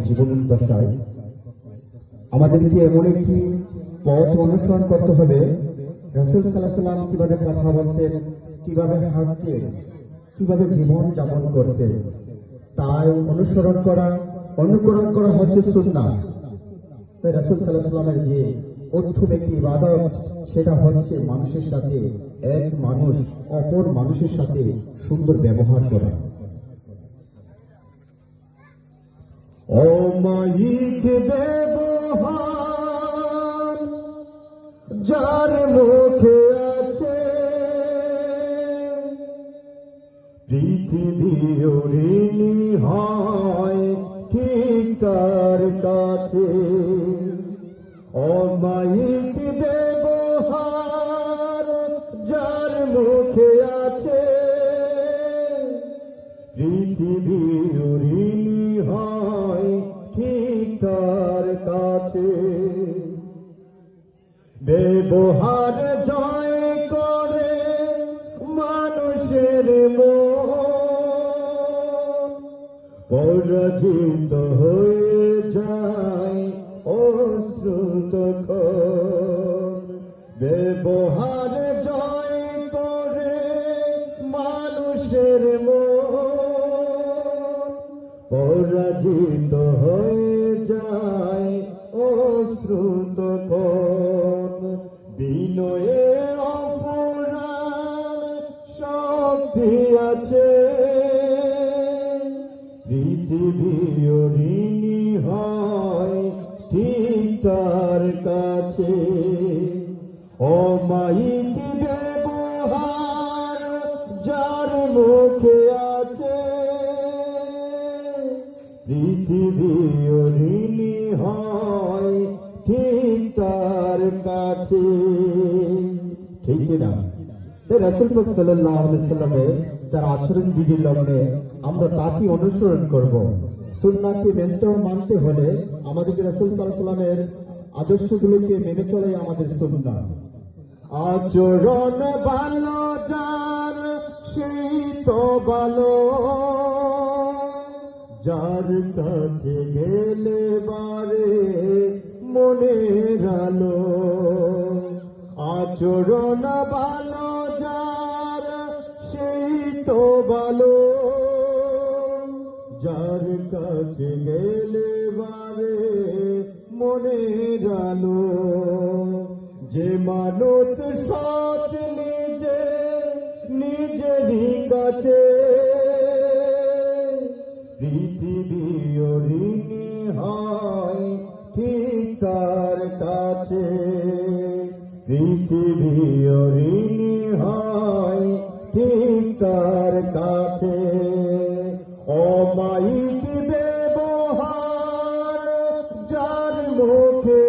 জীবন দশায় আমাদেরকে এমন একটি পথ অনুসরণ করতে হবে। রাসূল সাল্লাল্লাহু আলাইহি ওয়াসাল্লাম কিভাবে কথা বলতেন, কিভাবে হাঁটতেন, কিভাবে জীবন যাপন করতেন, তাই অনুকরণ করা হচ্ছে সুন্নাহ। তাই রাসূল সাল্লাল্লাহু আলাইহি ওয়াসাল্লামের যে উত্তম একটি ইবাদত, সেটা হচ্ছে মানুষের সাথে, এক মানুষ অপর মানুষের সাথে সুন্দর ব্যবহার করা। অমায়িক ব্যবহার যার মুখে আছে, পৃথিবী ঋণী হয় ঠিক তার কাছে। অমায়িক ব্যবহার যার মুখে আছে, পৃথিবী ঋণী হয় ঠিক তার কাছে। ব্যবহার জয় করে মানুষের মন, পরাজিত হয়ে যায় অশ্রুত ক্ষণ। ব্যবহার জয় করে মানুষের মন, পরাজিত হয়ে যায় অশ্রুত ক্ষণ। বিনয়ে অপরাণ শক্তি আছে, পৃথিবী ঋণী হয় ঠিক তার কাছে। অমায়িক ব্যবহার যার মুখে আছে, পৃথিবী ঋণী হয় ঠিক তার কাছে। ঠিক না? রাসূল পাক সাল্লাল্লাহু আলাইহি ওয়াসাল্লামের তার আচরণ বিধির লগ্নে আমরা তাকে অনুসরণ করব। সুন্নাহকে মানতে হলে আমাদেরকে রাসূল সাল্লাল্লাহু আলাইহি ওয়াসাল্লামের আদর্শগুলোকে মেনে চলাই আমাদের সুন্নাহ। আচরণ ভালো যার সেই তো ভালো, যার কাছে গেলে বারে মনের আলো। আচরণ ভালো যার সেই তো ভালো, যার কাছে গেলে বারে মনের আলো। যে মানত সৎ নিজেরই কাছে, পৃথিবী ঋণী হয় ঠিক তার কাছে। পৃথিবী ঋণী হয় ঠিক তার কাছে। অমায়িক ব্যবহার যার মুখে